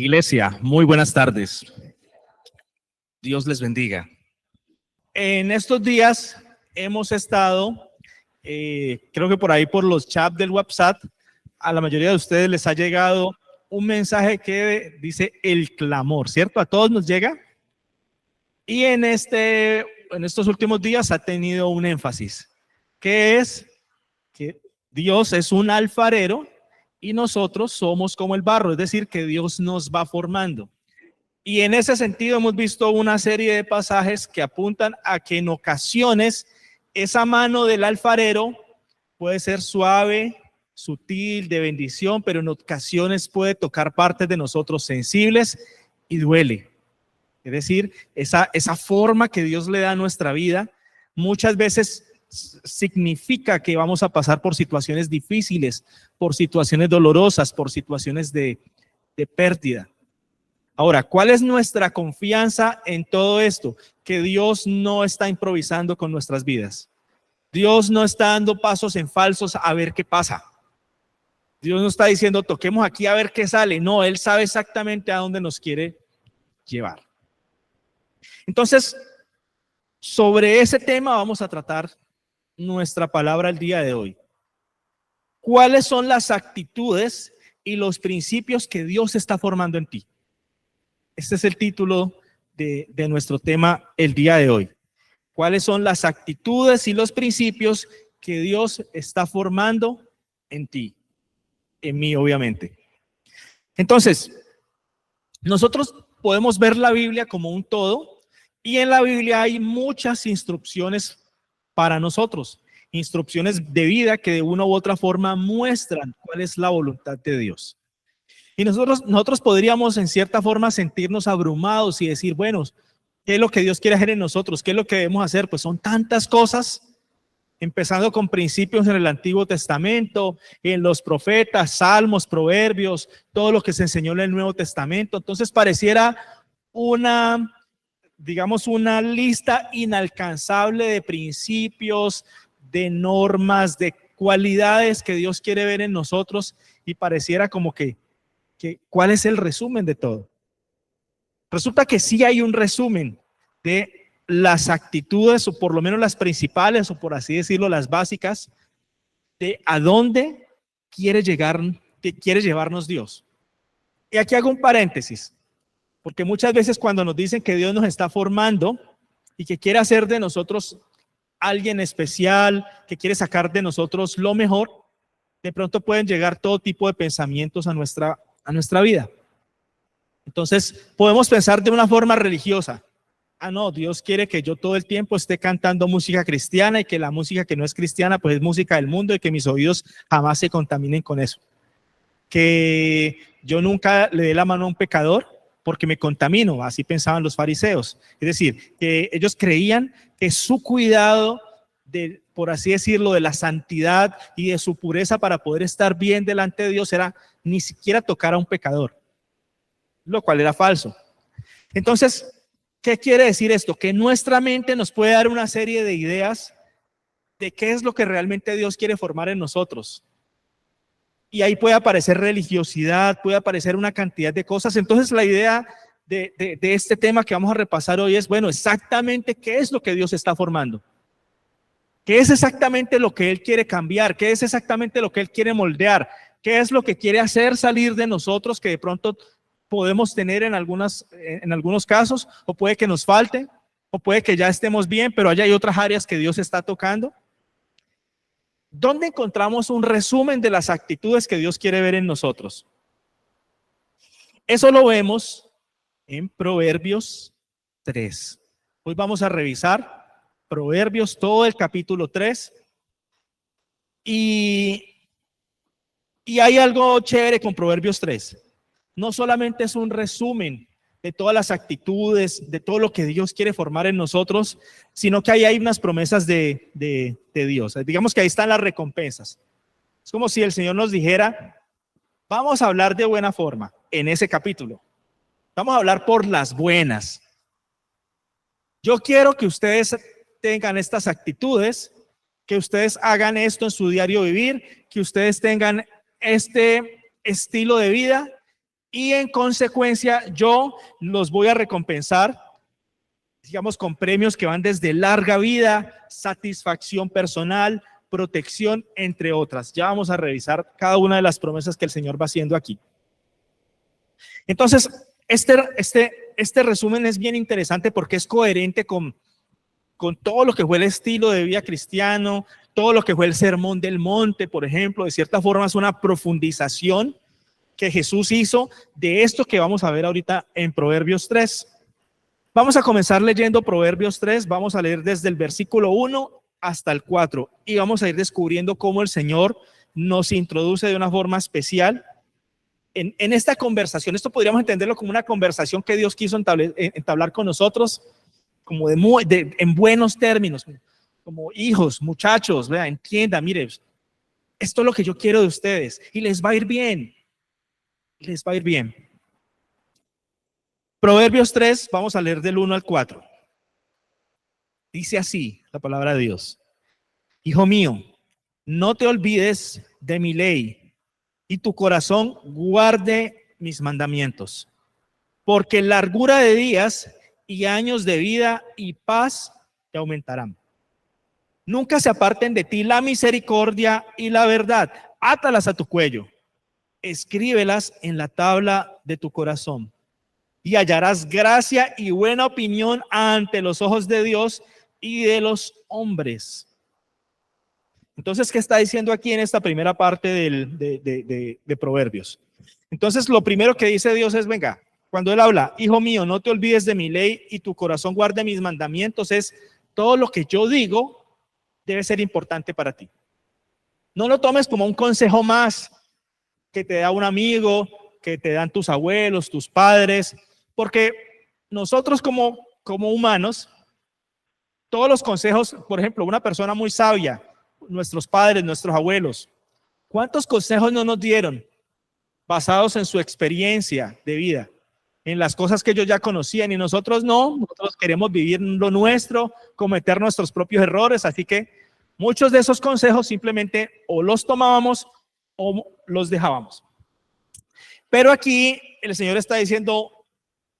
Iglesia, muy buenas tardes. Dios les bendiga. En estos días hemos estado, creo que por ahí por los chats del WhatsApp, a la mayoría de ustedes les ha llegado un mensaje que dice el clamor, ¿cierto? A todos nos llega. Y en estos últimos días ha tenido un énfasis, que es que Dios es un alfarero y nosotros somos como el barro, es decir, que Dios nos va formando. Y en ese sentido hemos visto una serie de pasajes que apuntan a que en ocasiones esa mano del alfarero puede ser suave, sutil, de bendición, pero en ocasiones puede tocar partes de nosotros sensibles y duele. Es decir, esa forma que Dios le da a nuestra vida muchas veces significa que vamos a pasar por situaciones difíciles, por situaciones dolorosas, por situaciones de pérdida. Ahora, ¿cuál es nuestra confianza en todo esto? Que Dios no está improvisando con nuestras vidas. Dios no está dando pasos en falsos a ver qué pasa. Dios no está diciendo, toquemos aquí a ver qué sale. No, Él sabe exactamente a dónde nos quiere llevar. Entonces, sobre ese tema vamos a tratar nuestra palabra el día de hoy. ¿Cuáles son las actitudes y los principios que Dios está formando en ti? Este es el título de nuestro tema el día de hoy. ¿Cuáles son las actitudes y los principios que Dios está formando en ti? En mí, obviamente. Entonces, nosotros podemos ver la Biblia como un todo y en la Biblia hay muchas instrucciones para nosotros, instrucciones de vida que de una u otra forma muestran cuál es la voluntad de Dios. Y nosotros podríamos en cierta forma sentirnos abrumados y decir, bueno, ¿qué es lo que Dios quiere hacer en nosotros? ¿Qué es lo que debemos hacer? Pues son tantas cosas, empezando con principios en el Antiguo Testamento, en los profetas, salmos, proverbios, todo lo que se enseñó en el Nuevo Testamento. Entonces pareciera una lista inalcanzable de principios, de normas, de cualidades que Dios quiere ver en nosotros y pareciera como que ¿cuál es el resumen de todo? Resulta que sí hay un resumen de las actitudes, o por lo menos las principales, o por así decirlo, las básicas, de a dónde quiere llevarnos Dios. Y aquí hago un paréntesis, porque muchas veces cuando nos dicen que Dios nos está formando y que quiere hacer de nosotros alguien especial, que quiere sacar de nosotros lo mejor, de pronto pueden llegar todo tipo de pensamientos a nuestra vida. Entonces podemos pensar de una forma religiosa. No, Dios quiere que yo todo el tiempo esté cantando música cristiana y que la música que no es cristiana pues es música del mundo y que mis oídos jamás se contaminen con eso. Que yo nunca le dé la mano a un pecador porque me contamino, así pensaban los fariseos. Es decir, que ellos creían que su cuidado por así decirlo, de la santidad y de su pureza para poder estar bien delante de Dios era ni siquiera tocar a un pecador, lo cual era falso. Entonces, ¿qué quiere decir esto? Que nuestra mente nos puede dar una serie de ideas de qué es lo que realmente Dios quiere formar en nosotros. Y ahí puede aparecer religiosidad, puede aparecer una cantidad de cosas. Entonces, la idea de este tema que vamos a repasar hoy es, bueno, exactamente qué es lo que Dios está formando. ¿Qué es exactamente lo que Él quiere cambiar? ¿Qué es exactamente lo que Él quiere moldear? ¿Qué es lo que quiere hacer salir de nosotros que de pronto podemos tener en algunos casos? O puede que nos falte, o puede que ya estemos bien, pero allá hay otras áreas que Dios está tocando. ¿Dónde encontramos un resumen de las actitudes que Dios quiere ver en nosotros? Eso lo vemos en Proverbios 3. Hoy vamos a revisar Proverbios, todo el capítulo 3. Y hay algo chévere con Proverbios 3. No solamente es un resumen de todas las actitudes, de todo lo que Dios quiere formar en nosotros, sino que ahí hay unas promesas de Dios. Digamos que ahí están las recompensas. Es como si el Señor nos dijera, vamos a hablar de buena forma en ese capítulo. Vamos a hablar por las buenas. Yo quiero que ustedes tengan estas actitudes, que ustedes hagan esto en su diario vivir, que ustedes tengan este estilo de vida y en consecuencia yo los voy a recompensar, digamos, con premios que van desde larga vida, satisfacción personal, protección, entre otras. Ya vamos a revisar cada una de las promesas que el Señor va haciendo aquí. Entonces, este resumen es bien interesante porque es coherente con todo lo que fue el estilo de vida cristiano, todo lo que fue el Sermón del Monte, por ejemplo. De cierta forma es una profundización que Jesús hizo de esto que vamos a ver ahorita en Proverbios 3. Vamos a comenzar leyendo Proverbios 3, vamos a leer desde el versículo 1 hasta el 4 y vamos a ir descubriendo cómo el Señor nos introduce de una forma especial en esta conversación. Esto podríamos entenderlo como una conversación que Dios quiso entablar con nosotros, como en buenos términos, como hijos, muchachos, vea, entienda, mire, esto es lo que yo quiero de ustedes y les va a ir bien, les va a ir bien. Proverbios 3, vamos a leer del 1 al 4. Dice así la palabra de Dios: Hijo mío, no te olvides de mi ley y tu corazón guarde mis mandamientos, porque largura de días y años de vida y paz te aumentarán. Nunca se aparten de ti la misericordia y la verdad. Átalas a tu cuello, escríbelas en la tabla de tu corazón, y hallarás gracia y buena opinión ante los ojos de Dios y de los hombres. Entonces, ¿qué está diciendo aquí en esta primera parte de Proverbios? Entonces, lo primero que dice Dios es, venga, cuando Él habla, hijo mío, no te olvides de mi ley y tu corazón guarde mis mandamientos, es todo lo que yo digo debe ser importante para ti. No lo tomes como un consejo más que te da un amigo, que te dan tus abuelos, tus padres, porque nosotros como humanos, todos los consejos, por ejemplo, una persona muy sabia, nuestros padres, nuestros abuelos, ¿cuántos consejos no nos dieron basados en su experiencia de vida, en las cosas que ellos ya conocían? Y nosotros no, nosotros queremos vivir lo nuestro, cometer nuestros propios errores, así que muchos de esos consejos simplemente o los tomábamos o los dejábamos. Pero aquí el Señor está diciendo,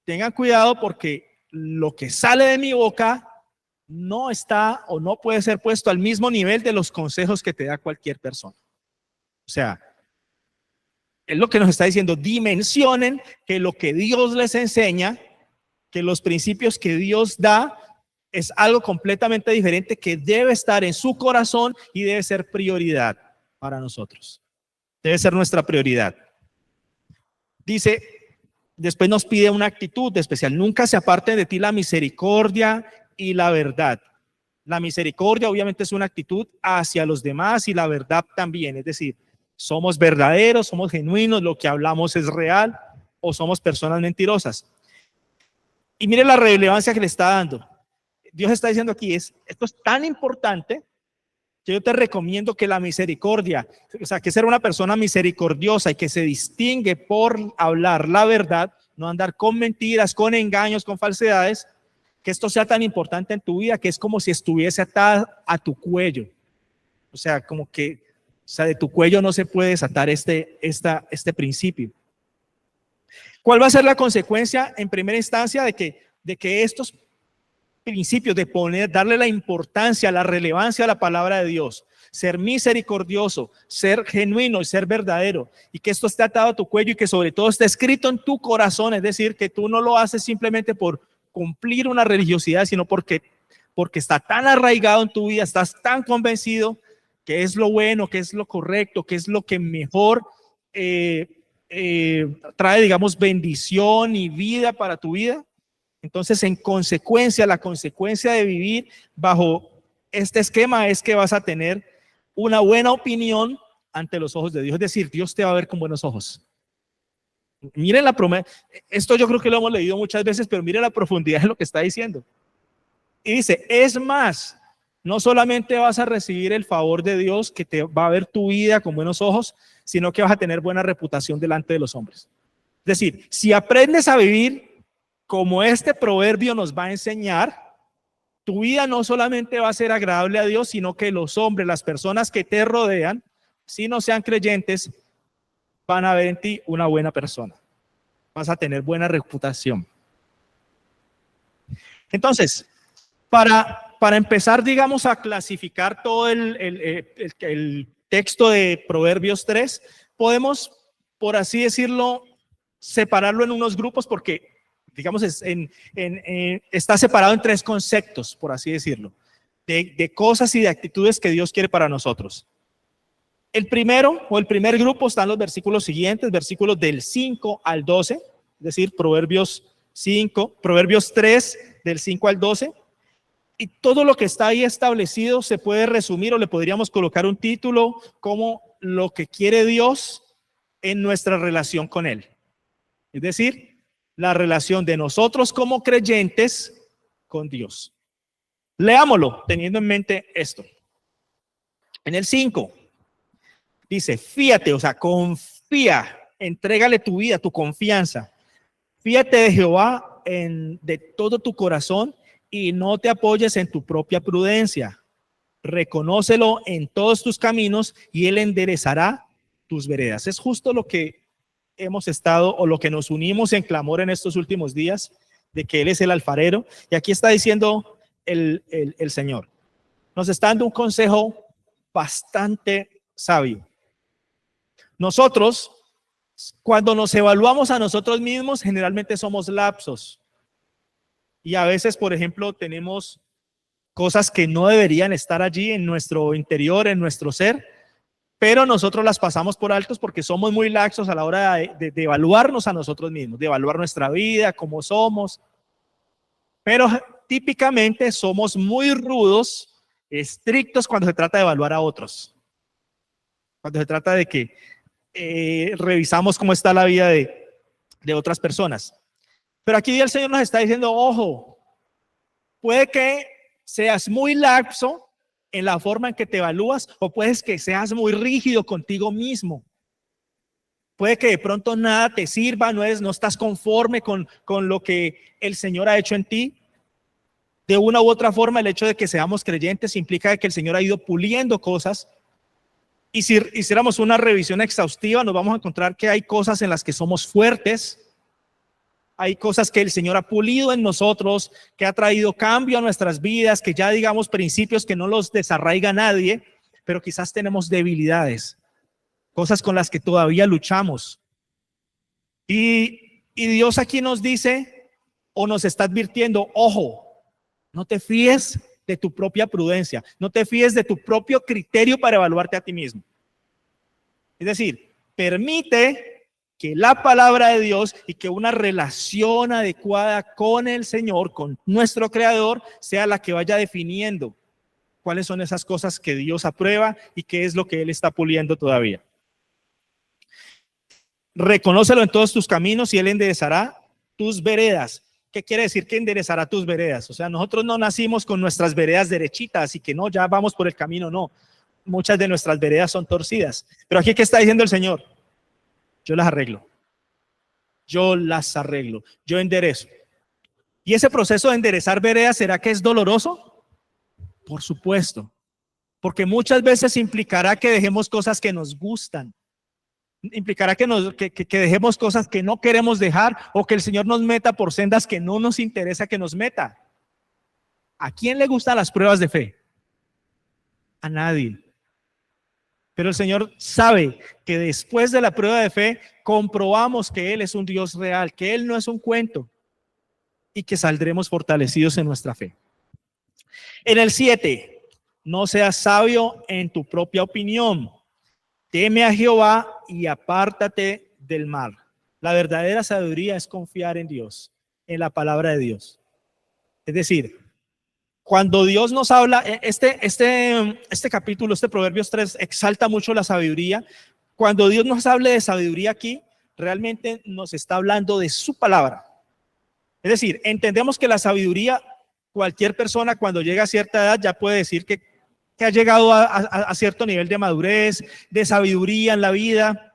tengan cuidado porque lo que sale de mi boca no está o no puede ser puesto al mismo nivel de los consejos que te da cualquier persona. O sea, es lo que nos está diciendo, dimensionen que lo que Dios les enseña, que los principios que Dios da, es algo completamente diferente que debe estar en su corazón y debe ser prioridad para nosotros. Debe ser nuestra prioridad. Dice, después nos pide una actitud especial. Nunca se aparte de ti la misericordia y la verdad. La misericordia obviamente es una actitud hacia los demás y la verdad también. Es decir, somos verdaderos, somos genuinos, lo que hablamos es real o somos personas mentirosas. Y mire la relevancia que le está dando. Dios está diciendo aquí, esto es tan importante que yo te recomiendo que la misericordia, o sea, que ser una persona misericordiosa y que se distingue por hablar la verdad, no andar con mentiras, con engaños, con falsedades, que esto sea tan importante en tu vida que es como si estuviese atada a tu cuello. O sea, como que, o sea, de tu cuello no se puede desatar este principio. ¿Cuál va a ser la consecuencia en primera instancia de que estos principios de darle la importancia, la relevancia a la palabra de Dios, ser misericordioso, ser genuino y ser verdadero, y que esto esté atado a tu cuello y que sobre todo esté escrito en tu corazón? Es decir, que tú no lo haces simplemente por cumplir una religiosidad, sino porque está tan arraigado en tu vida, estás tan convencido que es lo bueno, que es lo correcto, que es lo que mejor trae, digamos, bendición y vida para tu vida. Entonces, en consecuencia, la consecuencia de vivir bajo este esquema es que vas a tener una buena opinión ante los ojos de Dios. Es decir, Dios te va a ver con buenos ojos. Miren la promesa. Esto yo creo que lo hemos leído muchas veces, pero miren la profundidad de lo que está diciendo. Y dice, es más, no solamente vas a recibir el favor de Dios, que te va a ver tu vida con buenos ojos, sino que vas a tener buena reputación delante de los hombres. Es decir, si aprendes a vivir como este proverbio nos va a enseñar, tu vida no solamente va a ser agradable a Dios, sino que los hombres, las personas que te rodean, si no sean creyentes, van a ver en ti una buena persona. vas a tener buena reputación. Entonces, para empezar, digamos, a clasificar todo el texto de Proverbios 3, podemos, por así decirlo, separarlo en unos grupos porque, digamos, está separado en tres conceptos, por así decirlo, de cosas y de actitudes que Dios quiere para nosotros. El primero o el primer grupo están los versículos siguientes, versículos del 5 al 12, es decir, Proverbios 3 del 5 al 12. Y todo lo que está ahí establecido se puede resumir o le podríamos colocar un título como lo que quiere Dios en nuestra relación con Él. Es decir, la relación de nosotros como creyentes con Dios. Leámoslo teniendo en mente esto. En el 5 dice, fíate, o sea, confía, entrégale tu vida, tu confianza. Fíate de Jehová de todo tu corazón y no te apoyes en tu propia prudencia. Reconócelo en todos tus caminos y Él enderezará tus veredas. Es justo lo que hemos estado o lo que nos unimos en clamor en estos últimos días, de que Él es el alfarero. Y aquí está diciendo el Señor. Nos está dando un consejo bastante sabio. Nosotros, cuando nos evaluamos a nosotros mismos, generalmente somos lapsos. Y a veces, por ejemplo, tenemos cosas que no deberían estar allí en nuestro interior, en nuestro ser, pero nosotros las pasamos por altos porque somos muy laxos a la hora de evaluarnos a nosotros mismos, de evaluar nuestra vida, cómo somos. Pero típicamente somos muy rudos, estrictos cuando se trata de evaluar a otros. Cuando se trata de que revisamos cómo está la vida de otras personas. Pero aquí el Señor nos está diciendo, ojo, puede que seas muy laxo en la forma en que te evalúas o puedes que seas muy rígido contigo mismo. Puede que de pronto nada te sirva, no estás conforme con lo que el Señor ha hecho en ti. De una u otra forma, el hecho de que seamos creyentes implica que el Señor ha ido puliendo cosas. Y si hiciéramos una revisión exhaustiva, nos vamos a encontrar que hay cosas en las que somos fuertes. Hay cosas que el Señor ha pulido en nosotros, que ha traído cambio a nuestras vidas, que ya digamos principios que no los desarraiga nadie, pero quizás tenemos debilidades, cosas con las que todavía luchamos. Y Dios aquí nos dice o nos está advirtiendo, ojo, no te fíes de tu propia prudencia, no te fíes de tu propio criterio para evaluarte a ti mismo. Es decir, permite que la palabra de Dios y que una relación adecuada con el Señor, con nuestro Creador, sea la que vaya definiendo cuáles son esas cosas que Dios aprueba y qué es lo que Él está puliendo todavía. Reconócelo en todos tus caminos y Él enderezará tus veredas. ¿Qué quiere decir que enderezará tus veredas? O sea, nosotros no nacimos con nuestras veredas derechitas y que no, ya vamos por el camino, no. Muchas de nuestras veredas son torcidas. Pero aquí, ¿qué está diciendo el Señor? Yo las arreglo, yo enderezo. ¿Y ese proceso de enderezar veredas será que es doloroso? Por supuesto, porque muchas veces implicará que dejemos cosas que nos gustan, implicará que dejemos cosas que no queremos dejar o que el Señor nos meta por sendas que no nos interesa que nos meta. ¿A quién le gustan las pruebas de fe? A nadie. Pero el Señor sabe que después de la prueba de fe comprobamos que Él es un Dios real, que Él no es un cuento y que saldremos fortalecidos en nuestra fe. En el 7, no seas sabio en tu propia opinión. Teme a Jehová y apártate del mal. La verdadera sabiduría es confiar en Dios, en la palabra de Dios. Es decir, cuando Dios nos habla, este capítulo, Proverbios 3, exalta mucho la sabiduría. Cuando Dios nos hable de sabiduría aquí, realmente nos está hablando de su palabra. Es decir, entendemos que la sabiduría, cualquier persona cuando llega a cierta edad ya puede decir que ha llegado a cierto nivel de madurez, de sabiduría en la vida,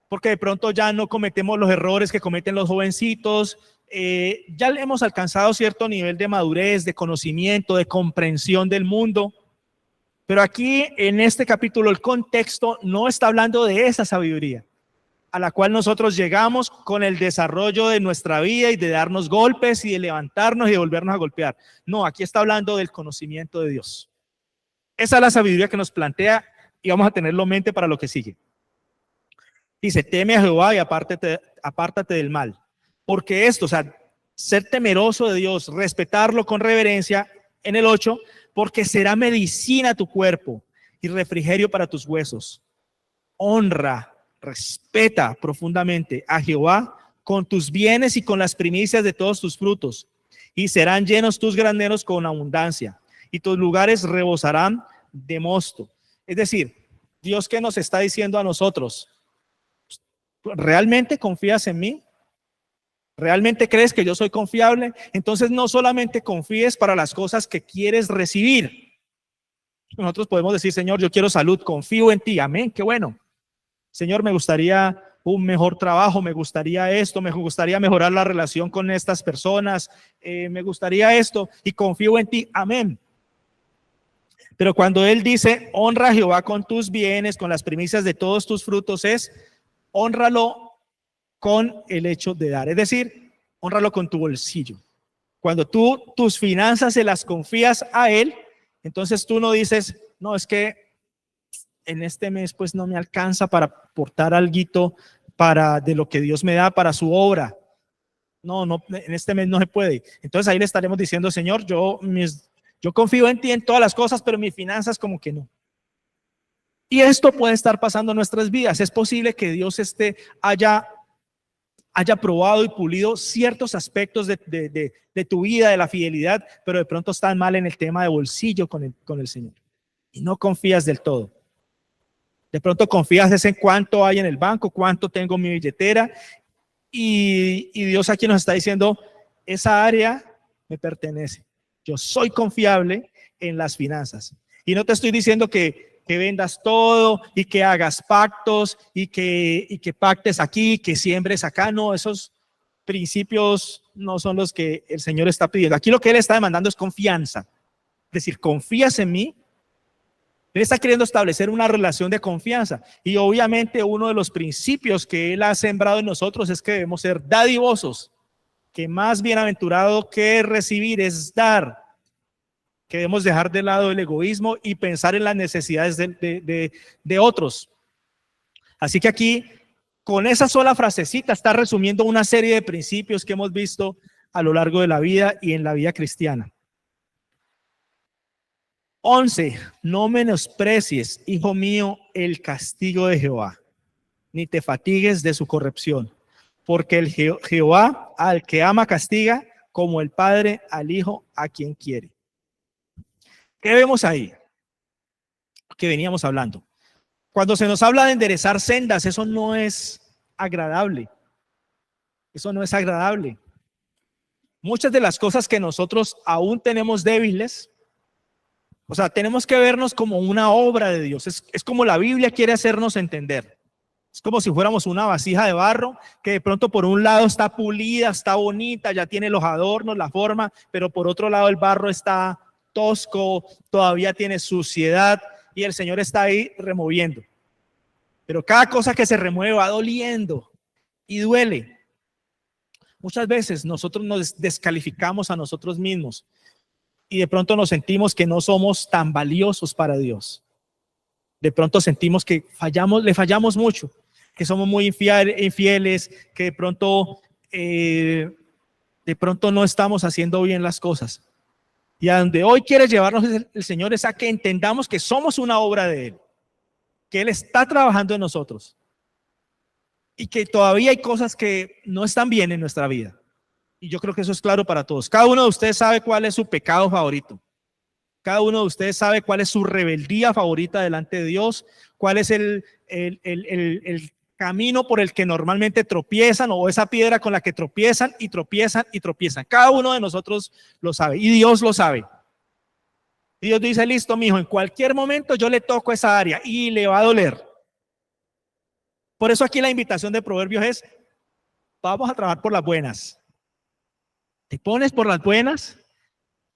porque de pronto ya no cometemos los errores que cometen los jovencitos. Ya hemos alcanzado cierto nivel de madurez, de conocimiento, de comprensión del mundo. Pero aquí en este capítulo el contexto no está hablando de esa sabiduría. a la cual nosotros llegamos con el desarrollo de nuestra vida y de darnos golpes y de levantarnos y de volvernos a golpear. No, aquí está hablando del conocimiento de Dios. Esa es la sabiduría que nos plantea y vamos a tenerlo en mente para lo que sigue. Dice, teme a Jehová y apártate del mal. Porque esto, o sea, ser temeroso de Dios, respetarlo con reverencia, en el 8, porque será medicina a tu cuerpo y refrigerio para tus huesos. Honra, respeta profundamente a Jehová con tus bienes y con las primicias de todos tus frutos, y serán llenos tus graneros con abundancia, y tus lugares rebosarán de mosto. Es decir, Dios, ¿qué nos está diciendo a nosotros? ¿Realmente confías en mí? ¿Realmente crees que yo soy confiable? Entonces no solamente confíes para las cosas que quieres recibir. Nosotros podemos decir, Señor, yo quiero salud, confío en ti, amén, qué bueno. Señor, me gustaría un mejor trabajo, me gustaría esto, me gustaría mejorar la relación con estas personas, me gustaría esto y confío en ti, amén. Pero cuando Él dice, honra a Jehová con tus bienes, con las primicias de todos tus frutos, es honralo con el hecho de dar. Es decir, honralo con tu bolsillo. Cuando tú tus finanzas se las confías a Él, entonces tú no dices, no, es que en este mes pues no me alcanza para aportar alguito para de lo que Dios me da para su obra. No, en este mes no se puede. Entonces ahí le estaremos diciendo, Señor, yo confío en ti en todas las cosas, pero mis finanzas como que no. Y esto puede estar pasando en nuestras vidas. Es posible que Dios haya probado y pulido ciertos aspectos de tu vida, de la fidelidad, pero de pronto están mal en el tema de bolsillo con el Señor. Y no confías del todo. De pronto confías en cuánto hay en el banco, cuánto tengo en mi billetera. Y Dios aquí nos está diciendo, esa área me pertenece. Yo soy confiable en las finanzas. Y no te estoy diciendo que vendas todo y que hagas pactos y que pactes aquí, que siembres acá. No, esos principios no son los que el Señor está pidiendo. Aquí lo que Él está demandando es confianza. Es decir, confías en mí. Él está queriendo establecer una relación de confianza. Y obviamente uno de los principios que Él ha sembrado en nosotros es que debemos ser dadivosos. Que más bienaventurado que recibir es dar. Que debemos dejar de lado el egoísmo y pensar en las necesidades de otros. Así que aquí, con esa sola frasecita, está resumiendo una serie de principios que hemos visto a lo largo de la vida y en la vida cristiana. 11. No menosprecies, hijo mío, el castigo de Jehová, ni te fatigues de su corrección, porque el Jehová al que ama castiga, como el padre al hijo a quien quiere. ¿Qué vemos ahí? Que veníamos hablando. Cuando se nos habla de enderezar sendas, eso no es agradable. Eso no es agradable. Muchas de las cosas que nosotros aún tenemos débiles, o sea, tenemos que vernos como una obra de Dios. Es como la Biblia quiere hacernos entender. Es como si fuéramos una vasija de barro que de pronto por un lado está pulida, está bonita, ya tiene los adornos, la forma, pero por otro lado el barro está tosco, todavía tiene suciedad y el Señor está ahí removiendo. Pero cada cosa que se remueve va doliendo y duele. Muchas veces nosotros nos descalificamos a nosotros mismos y de pronto nos sentimos que no somos tan valiosos para Dios. De pronto sentimos que le fallamos mucho, que somos muy infieles, que de pronto no estamos haciendo bien las cosas. Y a donde hoy quiere llevarnos el Señor es a que entendamos que somos una obra de Él, que Él está trabajando en nosotros y que todavía hay cosas que no están bien en nuestra vida. Y yo creo que eso es claro para todos. Cada uno de ustedes sabe cuál es su pecado favorito. Cada uno de ustedes sabe cuál es su rebeldía favorita delante de Dios, cuál es el camino por el que normalmente tropiezan o esa piedra con la que tropiezan y tropiezan y tropiezan. Cada uno de nosotros lo sabe y Dios lo sabe. Y Dios dice, listo, mijo, en cualquier momento yo le toco esa área y le va a doler. Por eso aquí la invitación de Proverbios es, vamos a trabajar por las buenas. Te pones por las buenas,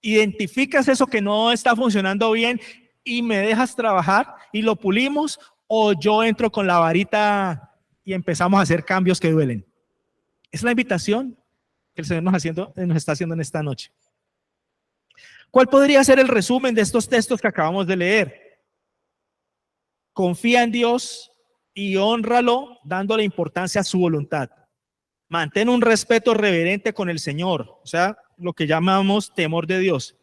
identificas eso que no está funcionando bien y me dejas trabajar y lo pulimos, o yo entro con la varita y empezamos a hacer cambios que duelen. Es la invitación que el Señor nos está haciendo en esta noche. ¿Cuál podría ser el resumen de estos textos que acabamos de leer? Confía en Dios y hónralo dándole importancia a su voluntad. Mantén un respeto reverente con el Señor, o sea, lo que llamamos temor de Dios.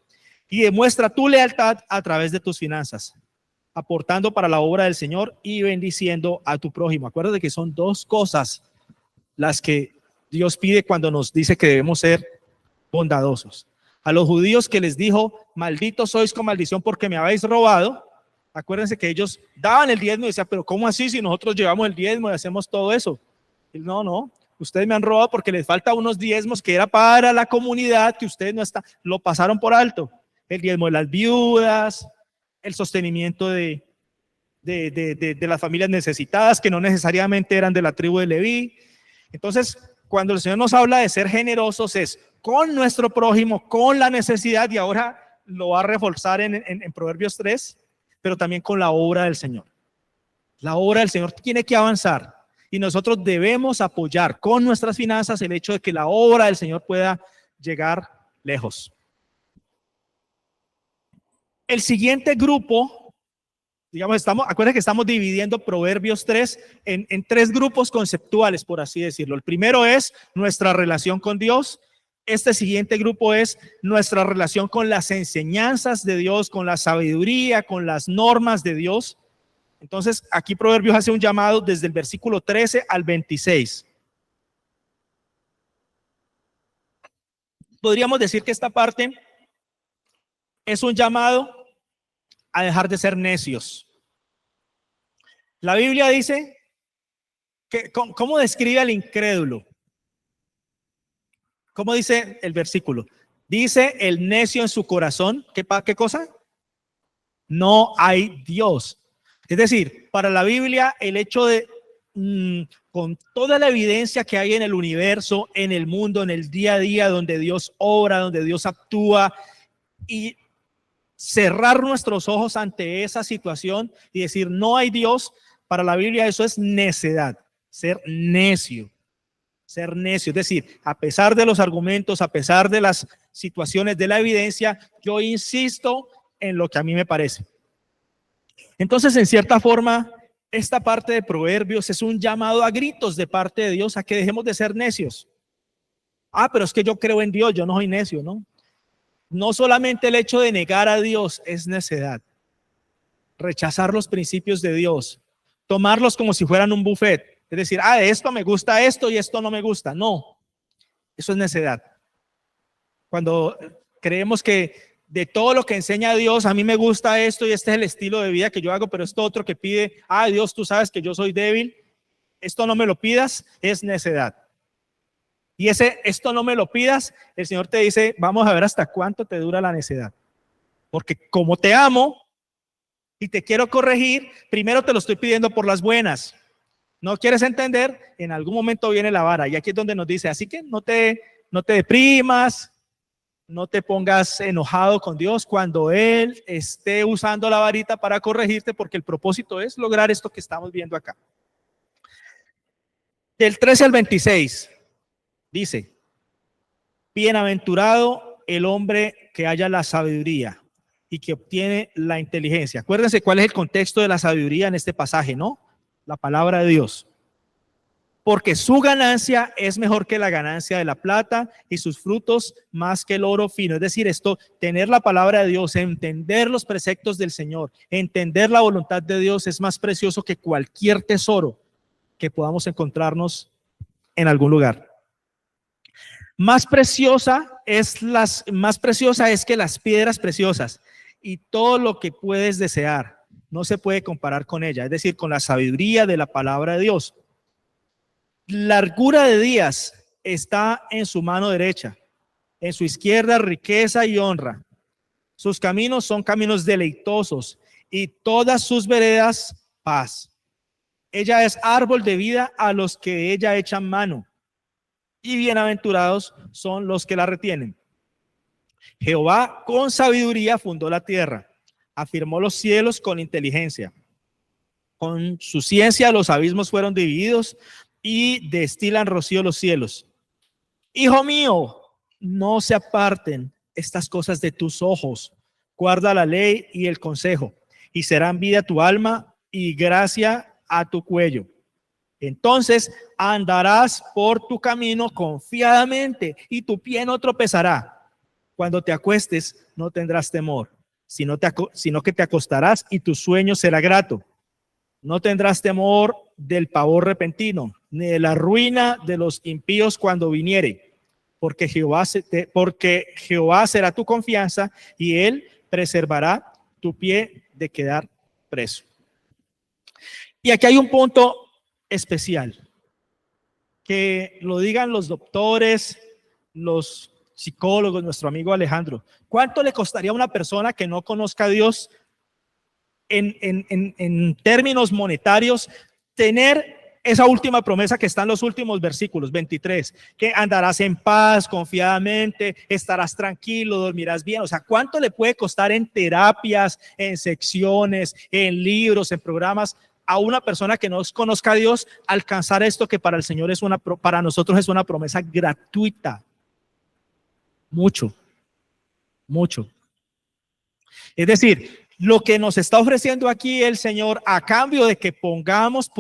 Y demuestra tu lealtad a través de tus finanzas, aportando para la obra del Señor y bendiciendo a tu prójimo. Acuérdate que son dos cosas las que Dios pide cuando nos dice que debemos ser bondadosos. A los judíos que les dijo, malditos sois con maldición porque me habéis robado. Acuérdense que ellos daban el diezmo y decían, pero ¿cómo así si nosotros llevamos el diezmo y hacemos todo eso? Y no, ustedes me han robado porque les falta unos diezmos que era para la comunidad que ustedes no están, lo pasaron por alto. El diezmo de las viudas, el sostenimiento de las familias necesitadas que no necesariamente eran de la tribu de Leví. Entonces, cuando el Señor nos habla de ser generosos es con nuestro prójimo, con la necesidad, y ahora lo va a reforzar en Proverbios 3, pero también con la obra del Señor. La obra del Señor tiene que avanzar y nosotros debemos apoyar con nuestras finanzas el hecho de que la obra del Señor pueda llegar lejos. El siguiente grupo, digamos, acuérdense que estamos dividiendo Proverbios 3 en tres grupos conceptuales, por así decirlo. El primero es nuestra relación con Dios. Este siguiente grupo es nuestra relación con las enseñanzas de Dios, con la sabiduría, con las normas de Dios. Entonces, aquí Proverbios hace un llamado desde el versículo 13 al 26. Podríamos decir que esta parte es un llamado a dejar de ser necios. La Biblia dice que, ¿cómo describe al incrédulo? ¿Cómo dice el versículo? Dice el necio en su corazón, ¿qué cosa? No hay Dios. Es decir, para la Biblia el hecho de, con toda la evidencia que hay en el universo, en el mundo, en el día a día, donde Dios obra, donde Dios actúa, y cerrar nuestros ojos ante esa situación y decir no hay Dios, para la Biblia eso es necedad, ser necio. Ser necio, es decir, a pesar de los argumentos, a pesar de las situaciones, de la evidencia, yo insisto en lo que a mí me parece. Entonces, en cierta forma, esta parte de Proverbios es un llamado a gritos de parte de Dios a que dejemos de ser necios. Pero es que yo creo en Dios, yo no soy necio, ¿no? No solamente el hecho de negar a Dios es necedad. Rechazar los principios de Dios, tomarlos como si fueran un buffet. Es decir, de esto me gusta esto y esto no me gusta. No, eso es necedad. Cuando creemos que de todo lo que enseña Dios, a mí me gusta esto y este es el estilo de vida que yo hago, pero esto otro que pide, Dios, tú sabes que yo soy débil, esto no me lo pidas, es necedad. Y esto no me lo pidas, el Señor te dice, vamos a ver hasta cuánto te dura la necedad. Porque como te amo y te quiero corregir, primero te lo estoy pidiendo por las buenas. ¿No quieres entender? En algún momento viene la vara. Y aquí es donde nos dice, así que no te deprimas, no te pongas enojado con Dios cuando Él esté usando la varita para corregirte, porque el propósito es lograr esto que estamos viendo acá. Del 13 al 26 dice, bienaventurado el hombre que haya la sabiduría y que obtiene la inteligencia. Acuérdense cuál es el contexto de la sabiduría en este pasaje, ¿no? La palabra de Dios. Porque su ganancia es mejor que la ganancia de la plata y sus frutos más que el oro fino. Es decir, tener la palabra de Dios, entender los preceptos del Señor, entender la voluntad de Dios es más precioso que cualquier tesoro que podamos encontrarnos en algún lugar. Más preciosa es que las piedras preciosas y todo lo que puedes desear no se puede comparar con ella, es decir, con la sabiduría de la palabra de Dios. Largura de días está en su mano derecha, en su izquierda riqueza y honra. Sus caminos son caminos deleitosos y todas sus veredas paz. Ella es árbol de vida a los que ella echan mano, y bienaventurados son los que la retienen. Jehová con sabiduría fundó la tierra, afirmó los cielos con inteligencia. Con su ciencia los abismos fueron divididos y destilan rocío los cielos. Hijo mío, no se aparten estas cosas de tus ojos. Guarda la ley y el consejo, y serán vida a tu alma y gracia a tu cuello. Entonces andarás por tu camino confiadamente y tu pie no tropezará. Cuando te acuestes no tendrás temor, sino que te acostarás y tu sueño será grato. No tendrás temor del pavor repentino, ni de la ruina de los impíos cuando viniere, porque Jehová será tu confianza y él preservará tu pie de quedar preso. Y aquí hay un punto especial, que lo digan los doctores, los psicólogos, nuestro amigo Alejandro. ¿Cuánto le costaría a una persona que no conozca a Dios en términos monetarios tener esa última promesa que está en los últimos versículos 23, que andarás en paz confiadamente, estarás tranquilo, dormirás bien? O sea, ¿cuánto le puede costar en terapias, en secciones, en libros, en programas a una persona que no conozca a Dios alcanzar esto que para el Señor para nosotros es una promesa gratuita? Mucho, mucho. Es decir, lo que nos está ofreciendo aquí el Señor a cambio de que pongamos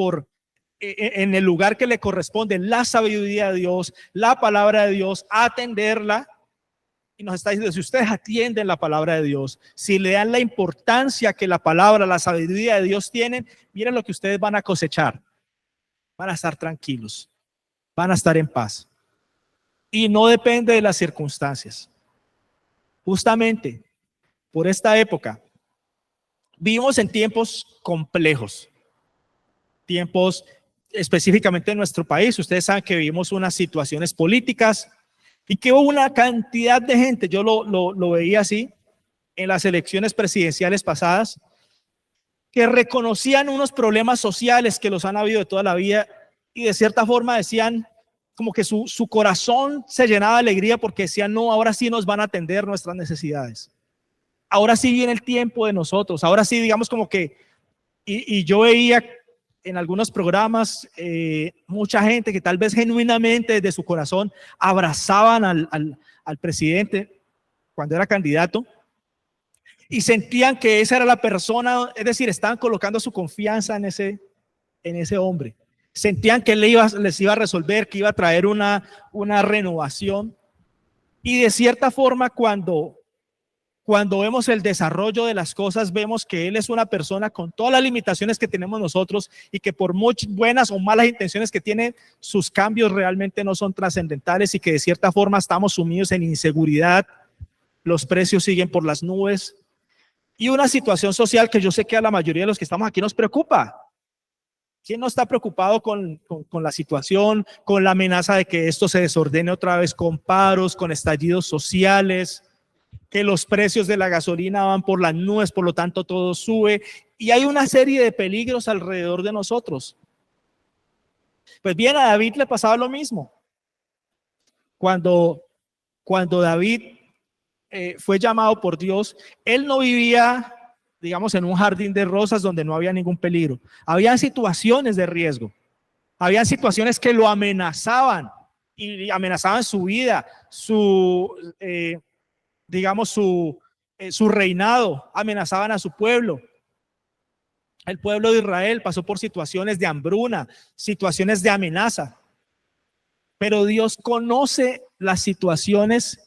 en el lugar que le corresponde la sabiduría de Dios, la palabra de Dios, atenderla, y nos está diciendo: si ustedes atienden la palabra de Dios, si le dan la importancia que la palabra, la sabiduría de Dios tienen, miren lo que ustedes van a cosechar. Van a estar tranquilos, van a estar en paz, y no depende de las circunstancias. Justamente por esta época vivimos en tiempos complejos, tiempos específicamente en nuestro país. Ustedes saben que vivimos unas situaciones políticas y que hubo una cantidad de gente, yo lo veía así en las elecciones presidenciales pasadas, que reconocían unos problemas sociales que los han habido de toda la vida y de cierta forma decían como que su corazón se llenaba de alegría porque decían: no, ahora sí nos van a atender nuestras necesidades. Ahora sí viene el tiempo de nosotros. Ahora sí, digamos como que, y yo veía en algunos programas mucha gente que tal vez genuinamente desde su corazón abrazaban al presidente cuando era candidato y sentían que esa era la persona, es decir, estaban colocando su confianza en ese hombre. Sentían que él les iba a resolver, que iba a traer una renovación. Y de cierta forma, cuando vemos el desarrollo de las cosas, vemos que él es una persona con todas las limitaciones que tenemos nosotros y que por muchas buenas o malas intenciones que tiene, sus cambios realmente no son trascendentales y que de cierta forma estamos sumidos en inseguridad, los precios siguen por las nubes y una situación social que yo sé que a la mayoría de los que estamos aquí nos preocupa. ¿Quién no está preocupado con la situación, con la amenaza de que esto se desordene otra vez con paros, con estallidos sociales, que los precios de la gasolina van por las nubes, por lo tanto todo sube y hay una serie de peligros alrededor de nosotros? Pues bien, a David le pasaba lo mismo. Cuando David fue llamado por Dios, él no vivía, digamos, en un jardín de rosas donde no había ningún peligro. Había situaciones de riesgo, había situaciones que lo amenazaban y amenazaban su vida, su reinado, amenazaban a su pueblo. El pueblo de Israel pasó por situaciones de hambruna, situaciones de amenaza, pero Dios conoce las situaciones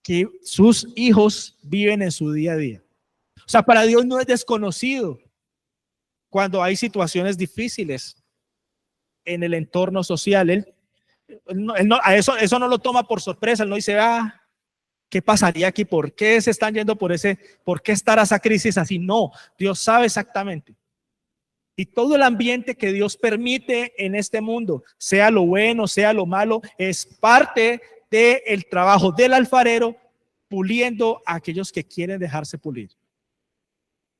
que sus hijos viven en su día a día. O sea, para Dios no es desconocido cuando hay situaciones difíciles en el entorno social. Él no, eso no lo toma por sorpresa. Él no dice: ¿qué pasaría aquí? ¿Por qué se están yendo por qué estará esa crisis así? No, Dios sabe exactamente. Y todo el ambiente que Dios permite en este mundo, sea lo bueno, sea lo malo, es parte del trabajo del alfarero puliendo a aquellos que quieren dejarse pulir.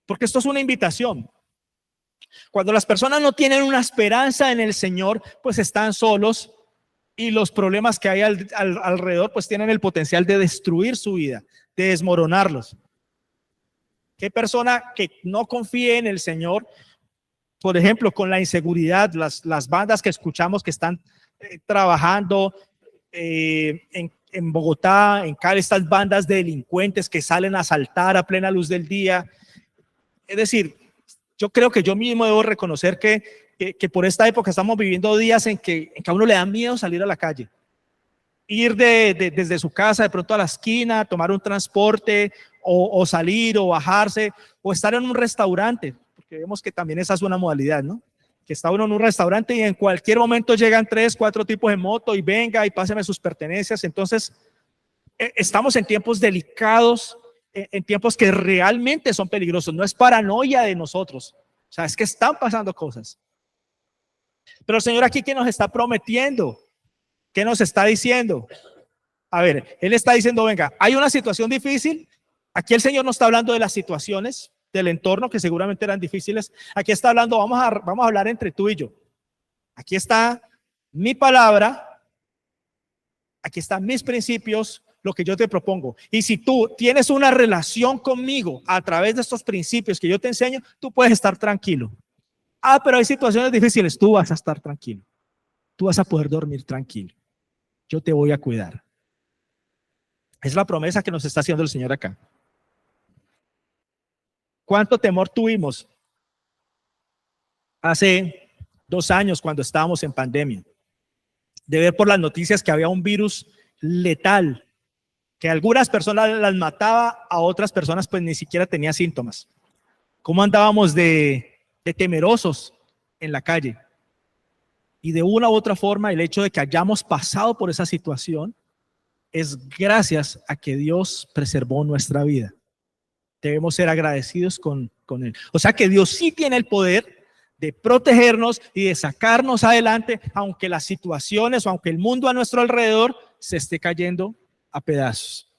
Porque esto es una invitación. Cuando las personas no tienen una esperanza en el Señor, pues están solos y los problemas que hay alrededor pues tienen el potencial de destruir su vida, de desmoronarlos. ¿Qué persona que no confíe en el Señor por ejemplo, con la inseguridad, las bandas que escuchamos que están trabajando en Bogotá, en Cali, estas bandas de delincuentes que salen a asaltar a plena luz del día. Es decir, yo creo que yo mismo debo reconocer que por esta época estamos viviendo días en que a uno le da miedo salir a la calle. Ir desde su casa de pronto a la esquina, tomar un transporte o salir o bajarse o estar en un restaurante, porque vemos que también esa es una modalidad, ¿no? Que está uno en un restaurante y en cualquier momento llegan 3, 4 tipos de moto y venga y páseme sus pertenencias. Entonces, estamos en tiempos delicados, en tiempos que realmente son peligrosos. No es paranoia de nosotros, o sea, es que están pasando cosas. Pero el Señor aquí, ¿qué nos está prometiendo? ¿Qué nos está diciendo? A ver, Él está diciendo, venga, hay una situación difícil. Aquí el Señor no está hablando de las situaciones del entorno que seguramente eran difíciles. Aquí está hablando, vamos a hablar entre tú y yo. Aquí está mi palabra, aquí están mis principios, lo que yo te propongo. Y si tú tienes una relación conmigo a través de estos principios que yo te enseño, tú puedes estar tranquilo. Ah, pero hay situaciones difíciles, tú vas a estar tranquilo. Tú vas a poder dormir tranquilo. Yo te voy a cuidar. Es la promesa que nos está haciendo el Señor acá. ¿Cuánto temor tuvimos hace 2 años cuando estábamos en pandemia? De ver por las noticias que había un virus letal, que algunas personas las mataba, a otras personas pues ni siquiera tenía síntomas. ¿Cómo andábamos de temerosos en la calle? Y de una u otra forma, el hecho de que hayamos pasado por esa situación es gracias a que Dios preservó nuestra vida. Debemos ser agradecidos con Él. O sea que Dios sí tiene el poder de protegernos y de sacarnos adelante, aunque las situaciones o aunque el mundo a nuestro alrededor se esté cayendo a pedazos.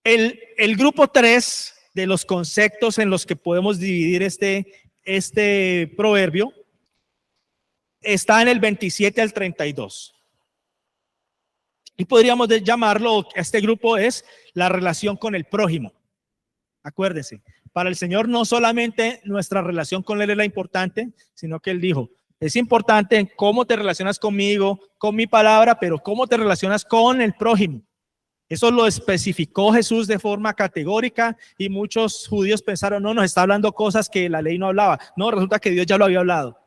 El grupo 3 de los conceptos en los que podemos dividir este proverbio está en el 27 al 32. Y podríamos llamarlo, este grupo es la relación con el prójimo. Acuérdense, para el Señor no solamente nuestra relación con Él es la importante, sino que Él dijo, es importante en cómo te relacionas conmigo, con mi palabra, pero cómo te relacionas con el prójimo. Eso lo especificó Jesús de forma categórica y muchos judíos pensaron, no, nos está hablando cosas que la ley no hablaba. No, resulta que Dios ya lo había hablado.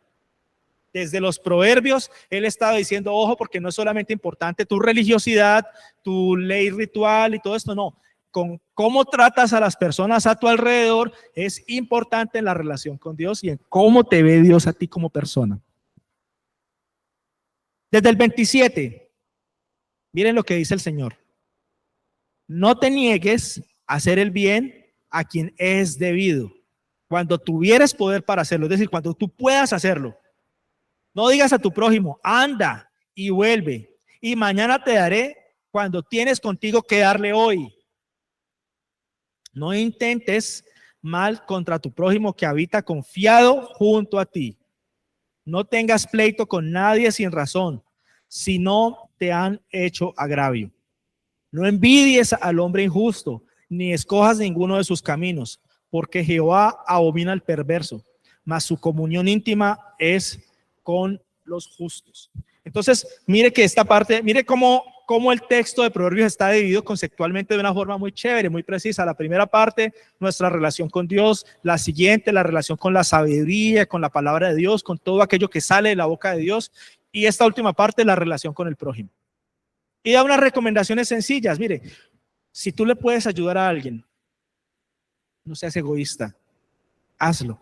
Desde los proverbios, Él estaba diciendo, ojo, porque no es solamente importante tu religiosidad, tu ley ritual y todo esto, no. Con cómo tratas a las personas a tu alrededor es importante en la relación con Dios y en cómo te ve Dios a ti como persona. Desde el 27, miren lo que dice el Señor. No te niegues a hacer el bien a quien es debido, cuando tuvieres poder para hacerlo, es decir, cuando tú puedas hacerlo. No digas a tu prójimo, anda y vuelve, y mañana te daré cuando tienes contigo que darle hoy. No intentes mal contra tu prójimo que habita confiado junto a ti. No tengas pleito con nadie sin razón, si no te han hecho agravio. No envidies al hombre injusto, ni escojas ninguno de sus caminos, porque Jehová abomina al perverso, mas su comunión íntima es con los justos. Entonces, mire que esta parte, mire cómo el texto de Proverbios está dividido conceptualmente de una forma muy chévere, muy precisa. La primera parte, nuestra relación con Dios. La siguiente, la relación con la sabiduría, con la palabra de Dios, con todo aquello que sale de la boca de Dios. Y esta última parte, la relación con el prójimo. Y da unas recomendaciones sencillas. Mire, si tú le puedes ayudar a alguien, no seas egoísta, hazlo.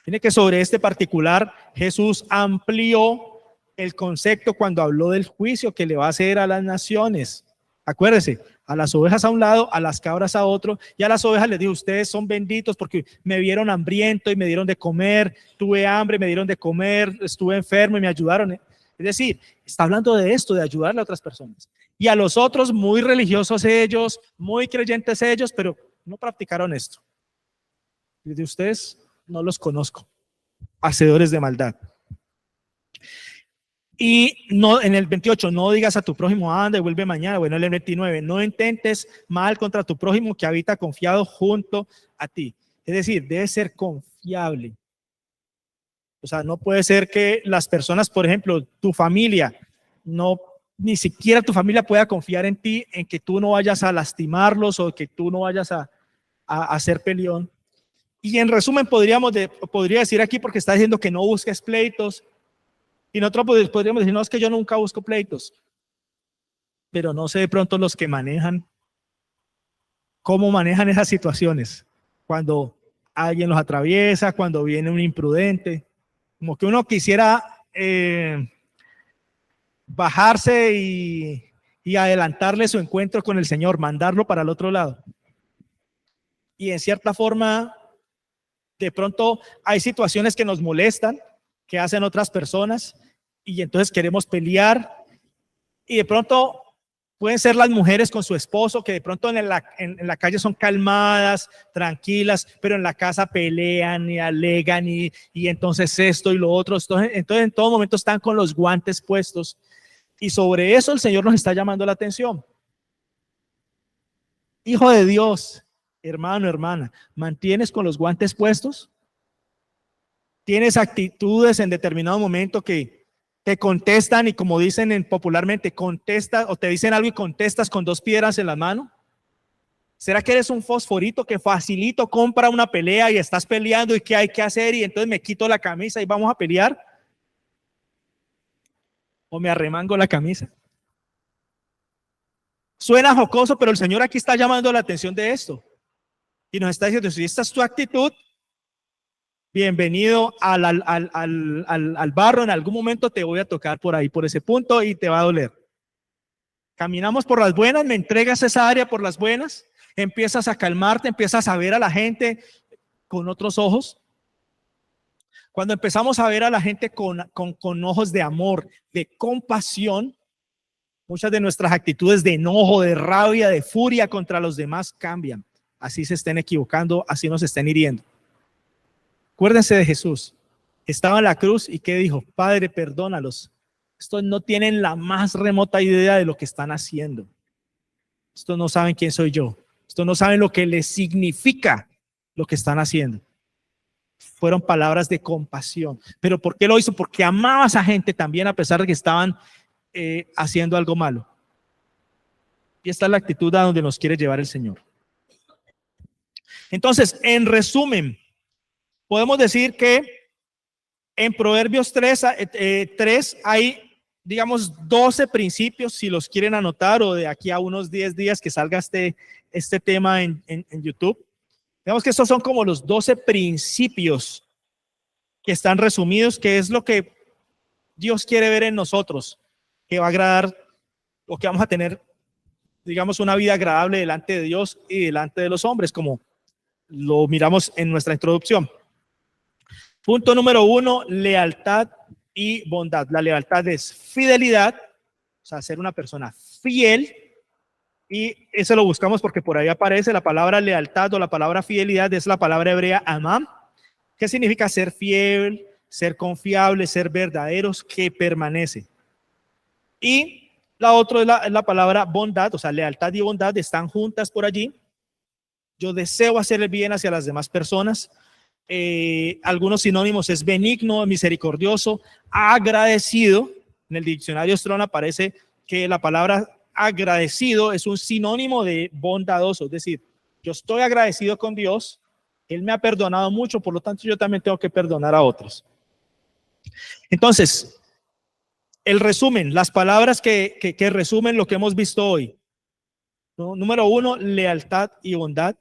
Tiene que sobre este particular Jesús amplió el concepto cuando habló del juicio que le va a hacer a las naciones. Acuérdese, a las ovejas a un lado, a las cabras a otro, y a las ovejas les dijo, ustedes son benditos porque me vieron hambriento y me dieron de comer, tuve hambre, me dieron de comer, estuve enfermo y me ayudaron. Es decir, está hablando de esto, de ayudarle a otras personas. Y a los otros, muy religiosos ellos, muy creyentes ellos, pero no practicaron esto. Y de ustedes no los conozco, hacedores de maldad. Y no, en el 28, no digas a tu prójimo, anda y vuelve mañana. Bueno, en el 29, no intentes mal contra tu prójimo que habita confiado junto a ti. Es decir, debe ser confiable. O sea, no puede ser que las personas, por ejemplo, tu familia, no, ni siquiera tu familia pueda confiar en ti, en que tú no vayas a lastimarlos o que tú no vayas a hacer peleón. Y en resumen, podría decir aquí, porque está diciendo que no busques pleitos, y nosotros podríamos decir, no, es que yo nunca busco pleitos, pero no sé de pronto los que manejan, cómo manejan esas situaciones, cuando alguien los atraviesa, cuando viene un imprudente, como que uno quisiera bajarse y adelantarle su encuentro con el Señor, mandarlo para el otro lado. Y en cierta forma, de pronto hay situaciones que nos molestan, que hacen otras personas, y entonces queremos pelear, y de pronto pueden ser las mujeres con su esposo, que de pronto en la calle son calmadas, tranquilas, pero en la casa pelean y alegan y entonces esto y lo otro. Entonces en todo momento están con los guantes puestos, y sobre eso el Señor nos está llamando la atención. Hijo de Dios, hermano, hermana, ¿mantienes con los guantes puestos? ¿Tienes actitudes en determinado momento que te contestan y, como dicen popularmente, contestas o te dicen algo y contestas con dos piedras en la mano? ¿Será que eres un fosforito que facilito compra una pelea y estás peleando y qué hay que hacer y entonces me quito la camisa y vamos a pelear? ¿O me arremango la camisa? Suena jocoso, pero el Señor aquí está llamando la atención de esto y nos está diciendo, si esta es tu actitud, bienvenido al barro, en algún momento te voy a tocar por ahí, por ese punto, y te va a doler. Caminamos por las buenas, me entregas esa área por las buenas, empiezas a calmarte, empiezas a ver a la gente con otros ojos. Cuando empezamos a ver a la gente con ojos de amor, de compasión, muchas de nuestras actitudes de enojo, de rabia, de furia contra los demás cambian. Así se estén equivocando, así nos estén hiriendo. Acuérdense de Jesús. Estaba en la cruz y ¿qué dijo? Padre, perdónalos. Estos no tienen la más remota idea de lo que están haciendo. Estos no saben quién soy yo. Estos no saben lo que les significa lo que están haciendo. Fueron palabras de compasión. ¿Pero por qué lo hizo? Porque amaba a esa gente también, a pesar de que estaban haciendo algo malo. Y esta es la actitud a donde nos quiere llevar el Señor. Entonces, en resumen, podemos decir que en Proverbios 3 hay, digamos, 12 principios, si los quieren anotar, o de aquí a unos 10 días que salga este tema en YouTube. Digamos que estos son como los 12 principios que están resumidos, que es lo que Dios quiere ver en nosotros, que va a agradar o que vamos a tener, digamos, una vida agradable delante de Dios y delante de los hombres, como lo miramos en nuestra introducción. Punto número 1, lealtad y bondad. La lealtad es fidelidad, o sea, ser una persona fiel, y eso lo buscamos porque por ahí aparece la palabra lealtad o la palabra fidelidad, es la palabra hebrea amam, que significa ser fiel, ser confiable, ser verdaderos, que permanece. Y la otra es la palabra bondad, o sea, lealtad y bondad están juntas por allí. Yo deseo hacer el bien hacia las demás personas. Algunos sinónimos es benigno, misericordioso, agradecido. En el diccionario Strong aparece que la palabra agradecido es un sinónimo de bondadoso, es decir, yo estoy agradecido con Dios, Él me ha perdonado mucho, por lo tanto yo también tengo que perdonar a otros. Entonces, el resumen, las palabras que resumen lo que hemos visto hoy. Número 1, lealtad y bondad.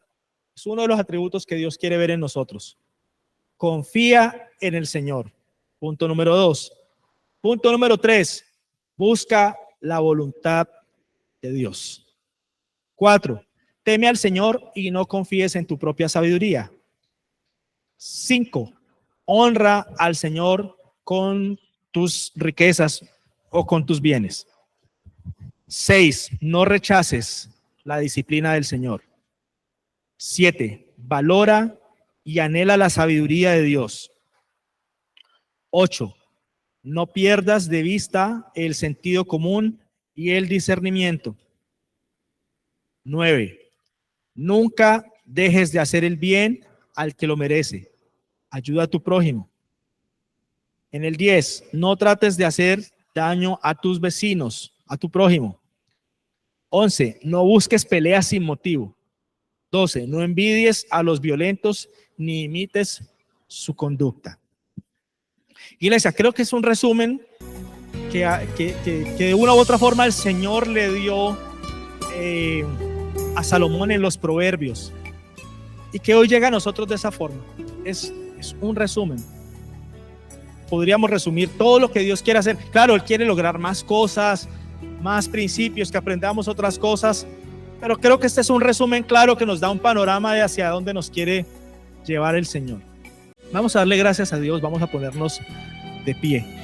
Es uno de los atributos que Dios quiere ver en nosotros. Confía en el Señor. Punto número 2. Punto número 3, busca la voluntad de Dios. 4, teme al Señor y no confíes en tu propia sabiduría. 5, honra al Señor con tus riquezas o con tus bienes. 6, no rechaces la disciplina del Señor. 7, valora y anhela la sabiduría de Dios. 8, no pierdas de vista el sentido común y el discernimiento. 9, nunca dejes de hacer el bien al que lo merece. Ayuda a tu prójimo. En el 10, no trates de hacer daño a tus vecinos, a tu prójimo. 11, no busques peleas sin motivo. 12, no envidies a los violentos ni imites su conducta. Iglesia, creo que es un resumen que de una u otra forma el Señor le dio a Salomón en los Proverbios y que hoy llega a nosotros de esa forma. Es un resumen. Podríamos resumir todo lo que Dios quiere hacer. Claro, Él quiere lograr más cosas, más principios, que aprendamos otras cosas, pero creo que este es un resumen claro que nos da un panorama de hacia dónde nos quiere llevar el Señor. Vamos a darle gracias a Dios, vamos a ponernos de pie.